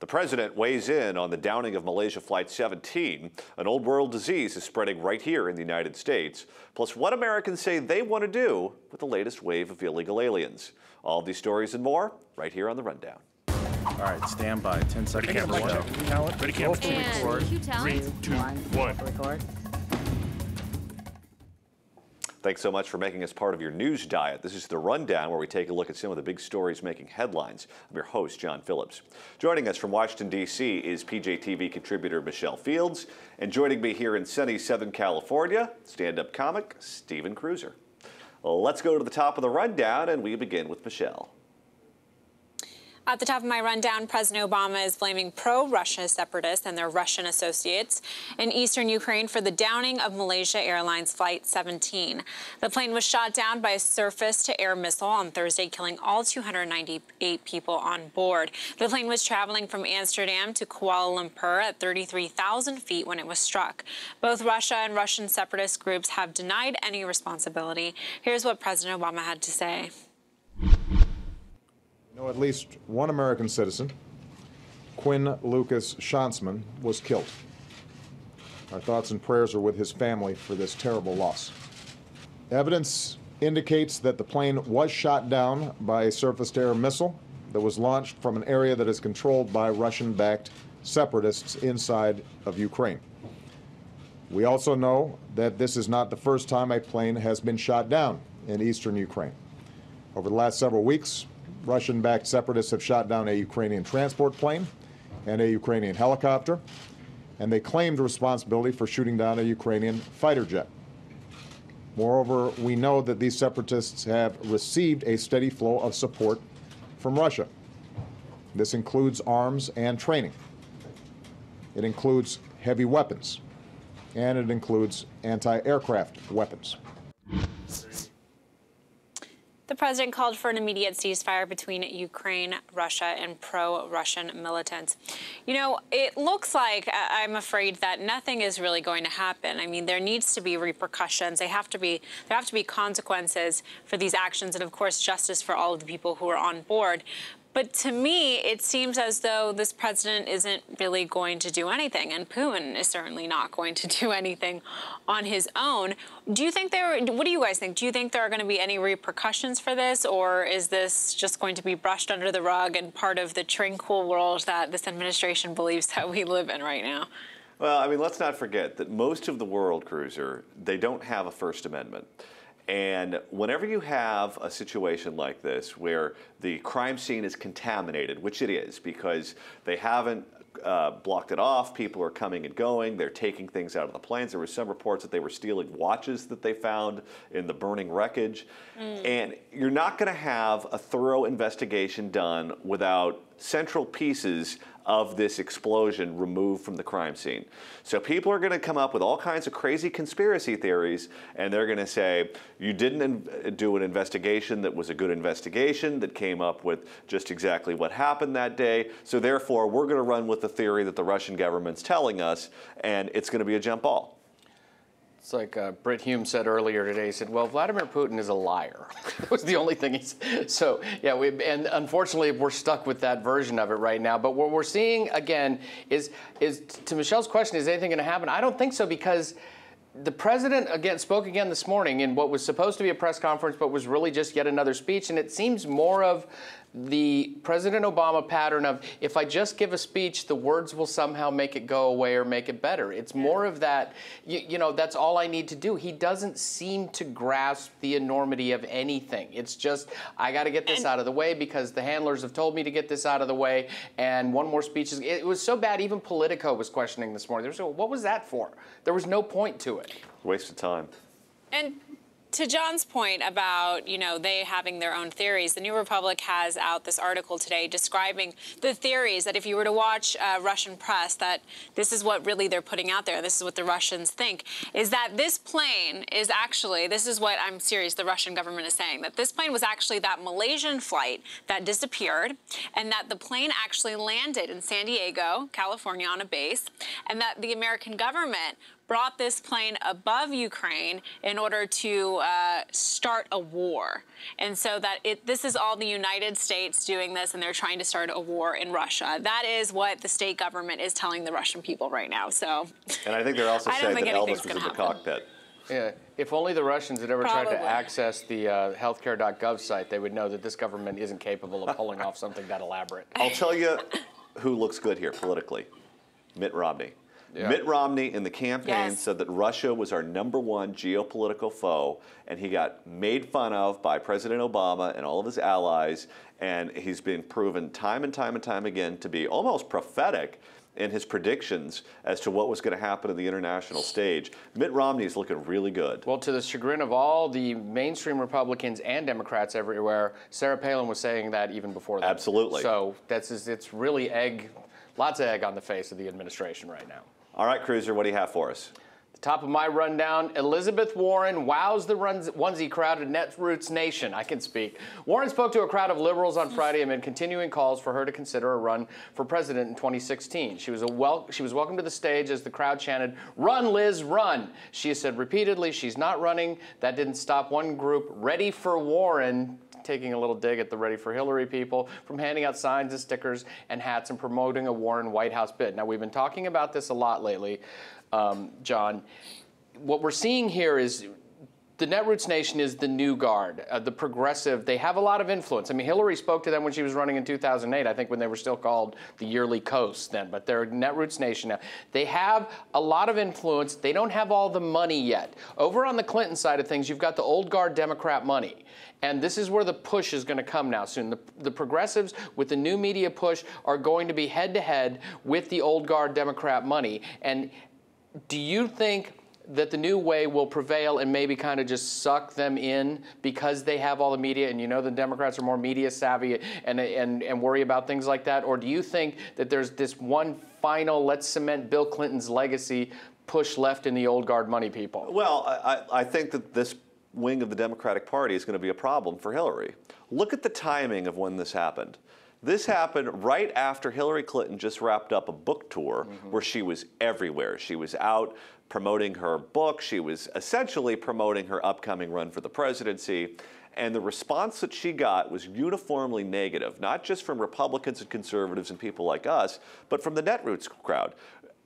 The president weighs in on the downing of Malaysia Flight 17. An old world disease is spreading right here in the United States. Plus, what Americans say they want to do with the latest wave of illegal aliens. All of these stories and more right here on The Rundown. All right, stand by. 10 seconds. Camera one. Talent. Ready, camera Roll two. record. 3, 2, 1. Record. Thanks so much for making us part of your news diet. This is The Rundown, where we take a look at some of the big stories making headlines. I'm your host, John Phillips. Joining us from Washington, D.C. is PJTV contributor Michelle Fields. And joining me here in sunny Southern California, stand-up comic Stephen Kruiser. Well, let's go to the top of the rundown, and we begin with Michelle. At the top of my rundown, President Obama is blaming pro-Russia separatists and their Russian associates in eastern Ukraine for the downing of Malaysia Airlines Flight 17. The plane was shot down by a surface-to-air missile on Thursday, killing all 298 people on board. The plane was traveling from Amsterdam to Kuala Lumpur at 33,000 feet when it was struck. Both Russia and Russian separatist groups have denied any responsibility. Here's what President Obama had to say. At least one American citizen, Quinn Lucas Schansman, was killed. Our thoughts and prayers are with his family for this terrible loss. Evidence indicates that the plane was shot down by a surface-to-air missile that was launched from an area that is controlled by Russian-backed separatists inside of Ukraine. We also know that this is not the first time a plane has been shot down in eastern Ukraine. Over the last several weeks, Russian-backed separatists have shot down a Ukrainian transport plane and a Ukrainian helicopter, and they claimed responsibility for shooting down a Ukrainian fighter jet. Moreover, we know that these separatists have received a steady flow of support from Russia. This includes arms and training. It includes heavy weapons, and it includes anti-aircraft weapons. The president called for an immediate ceasefire between Ukraine, Russia, and pro-Russian militants. You know, it looks like, I'm afraid, that nothing is really going to happen. I mean, there needs to be repercussions. There have to be consequences for these actions, and of course, justice for all of the people who are on board. But to me, it seems as though this president isn't really going to do anything, and Putin is certainly not going to do anything on his own. Do you think what do you guys think? Do you think there are going to be any repercussions for this, or is this just going to be brushed under the rug and part of the tranquil world that this administration believes that we live in right now? Well, I mean, let's not forget that most of the world, Kruiser, they don't have a First Amendment. And whenever you have a situation like this where the crime scene is contaminated, which it is because they haven't blocked it off, people are coming and going, they're taking things out of the planes. There were some reports that they were stealing watches that they found in the burning wreckage. And you're not going to have a thorough investigation done without central pieces of this explosion removed from the crime scene. So people are going to come up with all kinds of crazy conspiracy theories, and they're going to say, you didn't do an investigation that was a good investigation that came up with just exactly what happened that day, so therefore we're going to run with the theory that the Russian government's telling us, and it's going to be a jump ball. It's like Britt Hume said earlier today. He said, well, Vladimir Putin is a liar. That was the only thing he said. So, yeah, and unfortunately, we're stuck with that version of it right now. But what we're seeing, again, is to Michelle's question, is anything going to happen? I don't think so, because the president, again, spoke again this morning in what was supposed to be a press conference, but was really just yet another speech. And it seems more of the President Obama pattern of, if I just give a speech, the words will somehow make it go away or make it better. It's more of that, you know, that's all I need to do. He doesn't seem to grasp the enormity of anything. It's just, I got to get this out of the way because the handlers have told me to get this out of the way. And one more speech is, it was so bad, even Politico was questioning this morning. They were saying, what was that for? There was no point to it. Waste of time. And to John's point about, you know, they having their own theories, the New Republic has out this article today describing the theories that if you were to watch Russian press, that this is what really they're putting out there, this is what the Russians think, is that this plane is actually, this is what I'm serious, the Russian government is saying, that this plane was actually that Malaysian flight that disappeared, and that the plane actually landed in San Diego, California on a base, and that the American government brought this plane above Ukraine in order to start a war. And so that this is all the United States doing this, and they're trying to start a war in Russia. That is what the state government is telling the Russian people right now. So, and I think they're also saying that Elvis was in the happen. cockpit. Yeah, if only the Russians had ever tried Probably. to access the healthcare.gov site, they would know that this government isn't capable of pulling off something that elaborate. I'll tell you who looks good here politically. Mitt Romney. Yeah. Mitt Romney in the campaign Yes. said that Russia was our #1 geopolitical foe, and he got made fun of by President Obama and all of his allies, and he's been proven time and time and time again to be almost prophetic in his predictions as to what was going to happen on the international stage. Mitt Romney is looking really good. Well, to the chagrin of all the mainstream Republicans and Democrats everywhere, Sarah Palin was saying that even before that. Absolutely. So it's really lots of egg on the face of the administration right now. All right, Kruiser, what do you have for us? Top of my rundown, Elizabeth Warren wows the onesie crowd at Netroots Nation. I can speak. Warren spoke to a crowd of liberals on Friday amid continuing calls for her to consider a run for president in 2016. She was welcomed to the stage as the crowd chanted, "Run, Liz, run." She has said repeatedly she's not running. That didn't stop one group, Ready for Warren, taking a little dig at the Ready for Hillary people, from handing out signs and stickers and hats and promoting a Warren White House bid. Now, we've been talking about this a lot lately, John. What we're seeing here is the Netroots Nation is the new guard, the progressive. They have a lot of influence. I mean, Hillary spoke to them when she was running in 2008, I think when they were still called the Yearly Coast then, but they're Netroots Nation now. They have a lot of influence. They don't have all the money yet. Over on the Clinton side of things, you've got the old guard Democrat money. And this is where the push is going to come now soon. The progressives, with the new media push, are going to be head-to-head with the old guard Democrat money. And do you think that the new way will prevail and maybe kind of just suck them in because they have all the media, and you know the Democrats are more media savvy and worry about things like that? Or do you think that there's this one final, let's cement Bill Clinton's legacy push left in the old guard money people? Well, I think that this wing of the Democratic Party is going to be a problem for Hillary. Look at the timing of when this happened. This happened right after Hillary Clinton just wrapped up a book tour where she was everywhere. She was out promoting her book. She was essentially promoting her upcoming run for the presidency. And the response that she got was uniformly negative, not just from Republicans and conservatives and people like us, but from the Netroots crowd.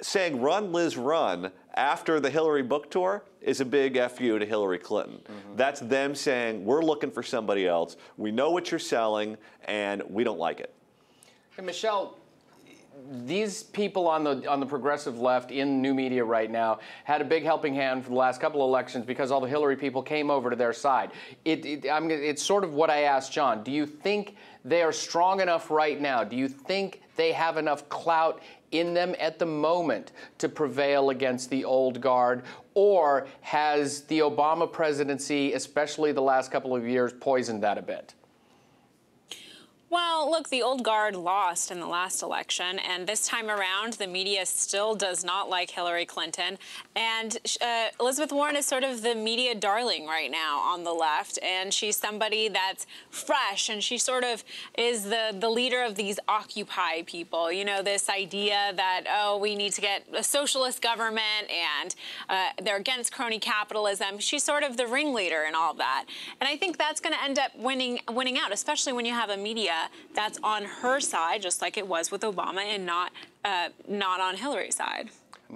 Saying "Run, Liz, run" after the Hillary book tour is a big FU to Hillary Clinton. That's them saying, we're looking for somebody else. We know what you're selling, and we don't like it. Hey, Michelle, these people on the progressive left in new media right now had a big helping hand for the last couple of elections because all the Hillary people came over to their side. It's sort of what I asked John. Do you think they are strong enough right now? Do you think they have enough clout in them at the moment to prevail against the old guard? Or has the Obama presidency, especially the last couple of years, poisoned that a bit? Well, look, the old guard lost in the last election, and this time around, the media still does not like Hillary Clinton. And Elizabeth Warren is sort of the media darling right now on the left, and she's somebody that's fresh, and she sort of is the leader of these Occupy people. You know, this idea that, oh, we need to get a socialist government, and they're against crony capitalism. She's sort of the ringleader in all of that. And I think that's going to end up winning out, especially when you have a media that's on her side, just like it was with Obama, and not on Hillary's side.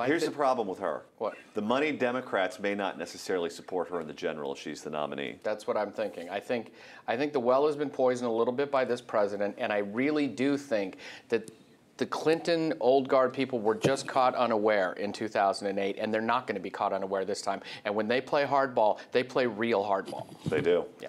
Here's the problem with her. What? The moneyed Democrats may not necessarily support her in the general if she's the nominee. That's what I'm thinking. I think the well has been poisoned a little bit by this president, and I really do think that the Clinton old guard people were just caught unaware in 2008, and they're not going to be caught unaware this time. And when they play hardball, they play real hardball. They do. Yeah.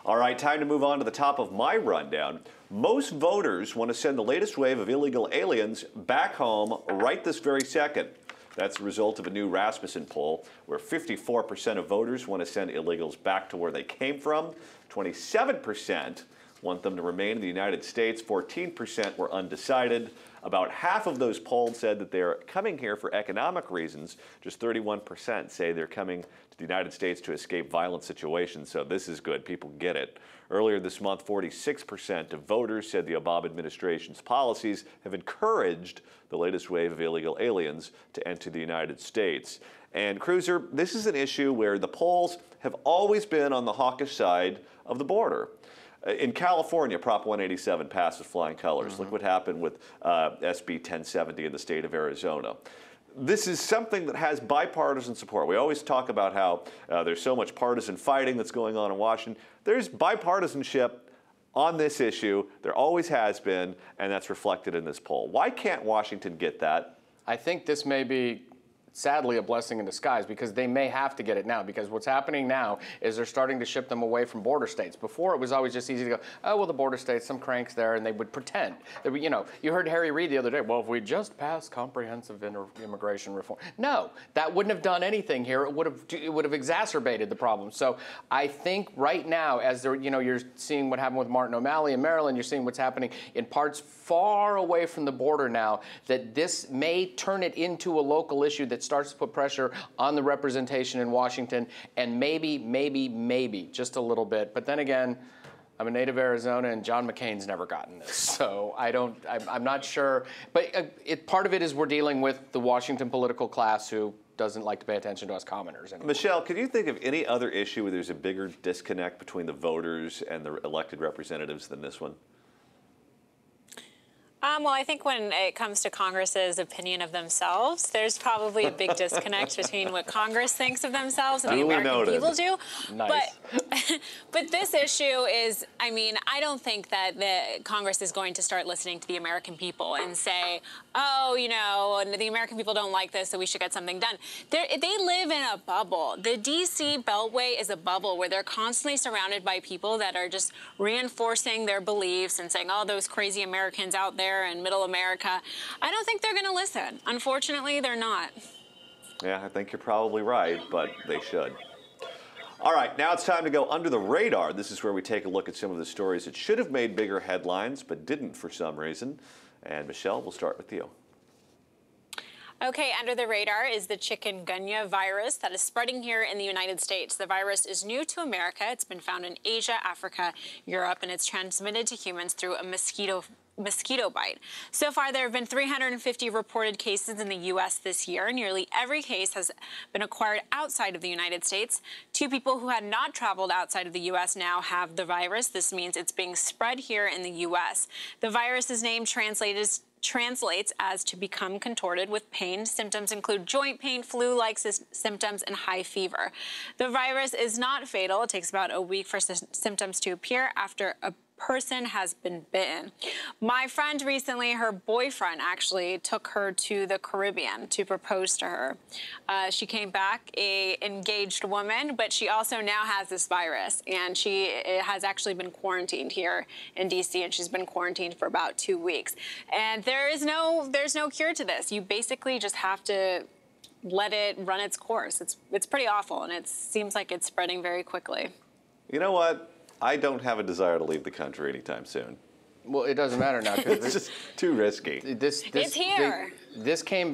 All right, time to move on to the top of my rundown. Most voters want to send the latest wave of illegal aliens back home right this very second. That's the result of a new Rasmussen poll, where 54% of voters want to send illegals back to where they came from. 27% want them to remain in the United States. 14% were undecided. About half of those polled said that they're coming here for economic reasons. Just 31% say they're coming to the United States to escape violent situations. So this is good. People get it. Earlier this month, 46% of voters said the Obama administration's policies have encouraged the latest wave of illegal aliens to enter the United States. And Kruiser, this is an issue where the polls have always been on the hawkish side of the border. In California, Prop 187 passed with flying colors. Look what happened with SB 1070 in the state of Arizona. This is something that has bipartisan support. We always talk about how there's so much partisan fighting that's going on in Washington. There's bipartisanship on this issue. There always has been, and that's reflected in this poll. Why can't Washington get that? I think this may be, sadly, a blessing in disguise, because they may have to get it now, because what's happening now is they're starting to ship them away from border states. Before, it was always just easy to go, oh, well, the border states, some cranks there, and they would pretend. They would, you know, you heard Harry Reid the other day, well, if we just passed comprehensive immigration reform. No, that wouldn't have done anything here. It would have exacerbated the problem. So I think right now, as they're, you know, you're seeing what happened with Martin O'Malley in Maryland, you're seeing what's happening in parts far away from the border now, that this may turn it into a local issue that starts to put pressure on the representation in Washington, and maybe just a little bit. But then again, I'm a native Arizona, and John McCain's never gotten this, so I'm not sure. But part of it is we're dealing with the Washington political class who doesn't like to pay attention to us commoners anymore. Michelle, can you think of any other issue where there's a bigger disconnect between the voters and the elected representatives than this one? Well, I think when it comes to Congress's opinion of themselves, there's probably a big disconnect between what Congress thinks of themselves and the American people do. Nice. But this issue is, I mean, I don't think that the Congress is going to start listening to the American people and say, oh, you know, the American people don't like this, so we should get something done. They live in a bubble. The D.C. Beltway is a bubble where they're constantly surrounded by people that are just reinforcing their beliefs and saying, oh, those crazy Americans out there in middle America. I don't think they're going to listen. Unfortunately, they're not. Yeah, I think you're probably right, but they should. All right, now it's time to go under the radar. This is where we take a look at some of the stories that should have made bigger headlines, but didn't for some reason. And Michelle, we'll start with you. Okay, under the radar is the Chikungunya virus that is spreading here in the United States. The virus is new to America. It's been found in Asia, Africa, Europe, and it's transmitted to humans through a mosquito bite. So far, there have been 350 reported cases in the U.S. this year. Nearly every case has been acquired outside of the United States. 2 people who had not traveled outside of the U.S. now have the virus. This means it's being spread here in the U.S. The virus's name translates as to become contorted with pain. Symptoms include joint pain, flu-like symptoms, and high fever. The virus is not fatal. It takes about a week for symptoms to appear after a person has been bitten. My friend recently, her boyfriend actually took her to the Caribbean to propose to her. She came back a engaged woman, but she also now has this virus, and she has actually been quarantined here in D.C., and she's been quarantined for about 2 weeks. And there's no cure to this. You basically just have to let it run its course. It's pretty awful, and it seems like it's spreading very quickly. You know what? I don't have a desire to leave the country anytime soon. Well, it doesn't matter now. It's just too risky. It's here. This came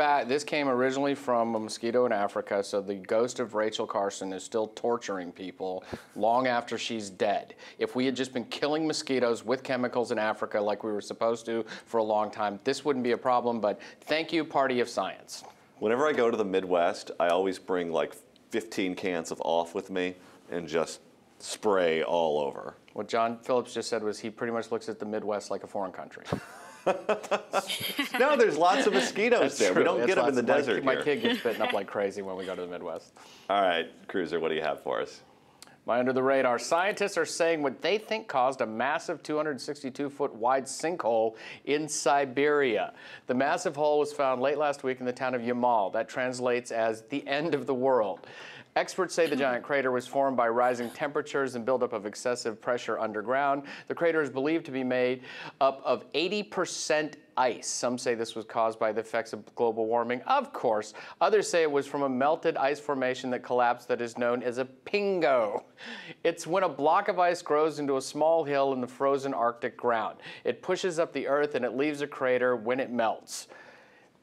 originally from a mosquito in Africa, so the ghost of Rachel Carson is still torturing people long after she's dead. If we had just been killing mosquitoes with chemicals in Africa like we were supposed to for a long time, this wouldn't be a problem, but thank you, Party of Science. Whenever I go to the Midwest, I always bring like 15 cans of off with me and just spray all over. What John Phillips just said was he pretty much looks at the Midwest like a foreign country. No, there's lots of mosquitoes there. We don't get them in the desert My here. kid gets bitten up like crazy when we go to the Midwest. All right, Kruiser, what do you have for us? My under the radar, scientists are saying what they think caused a massive 262-foot wide sinkhole in Siberia. The massive hole was found late last week in the town of Yamal. That translates as the end of the world. Experts say the giant crater was formed by rising temperatures and buildup of excessive pressure underground. The crater is believed to be made up of 80% ice. Some say this was caused by the effects of global warming. Of course. Others say it was from a melted ice formation that collapsed that is known as a pingo. It's when a block of ice grows into a small hill in the frozen Arctic ground. It pushes up the Earth and it leaves a crater when it melts.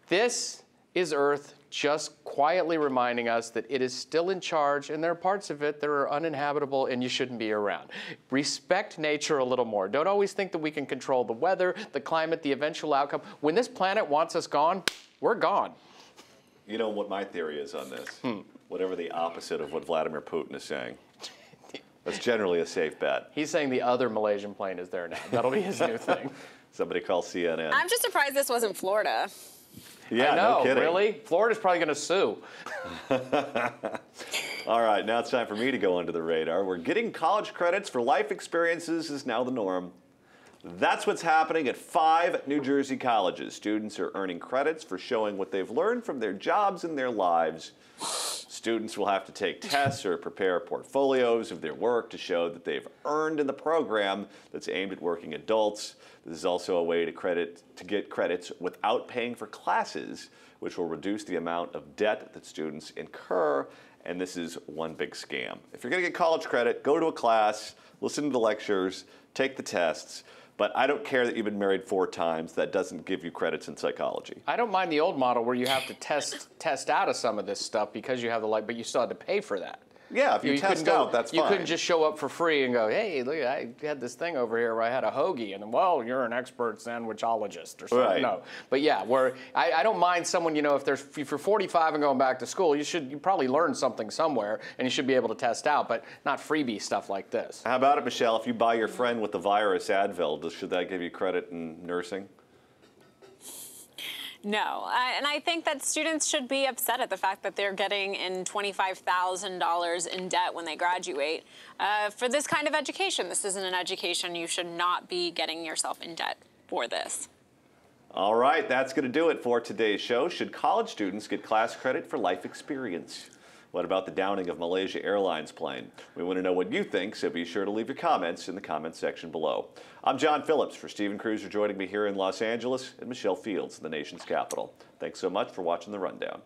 This is Earth just quietly reminding us that it is still in charge, and there are parts of it that are uninhabitable and you shouldn't be around. Respect nature a little more. Don't always think that we can control the weather, the climate, the eventual outcome. When this planet wants us gone, we're gone. You know what my theory is on this? Whatever the opposite of what Vladimir Putin is saying. That's generally a safe bet. He's saying the other Malaysian plane is there now. That'll be his new thing. Somebody call CNN. I'm just surprised this wasn't Florida. Yeah, I know, no kidding. really? Florida's probably going to sue. All right, now it's time for me to go under the radar. We're getting college credits for life experiences is now the norm. That's what's happening at 5 New Jersey colleges. Students are earning credits for showing what they've learned from their jobs and their lives. Students will have to take tests or prepare portfolios of their work to show that they've earned in the program that's aimed at working adults. This is also a way to get credits without paying for classes, which will reduce the amount of debt that students incur. And this is one big scam. If you're going to get college credit, go to a class, listen to the lectures, take the tests. But I don't care that you've been married 4 times. That doesn't give you credits in psychology. I don't mind the old model where you have to test out of some of this stuff because you have the but you still had to pay for that. Yeah, if you test out, that's fine. You couldn't just show up for free and go, hey, look, I had this thing over here where I had a hoagie, and then, well, you're an expert sandwichologist or something. Right. No, but yeah, where I don't mind someone, you know, if you're 45 and going back to school, you probably learn something somewhere, and you should be able to test out, but not freebie stuff like this. How about it, Michelle? If you buy your friend with the virus Advil, should that give you credit in nursing? No, and I think that students should be upset at the fact that they're getting in $25,000 in debt when they graduate for this kind of education. This isn't an education. You should not be getting yourself in debt for this. All right, that's going to do it for today's show. Should college students get class credit for life experience? What about the downing of Malaysia Airlines plane? We want to know what you think, so be sure to leave your comments in the comments section below. I'm John Phillips for Stephen Kruiser, joining me here in Los Angeles, and Michelle Fields in the nation's capital. Thanks so much for watching The Rundown.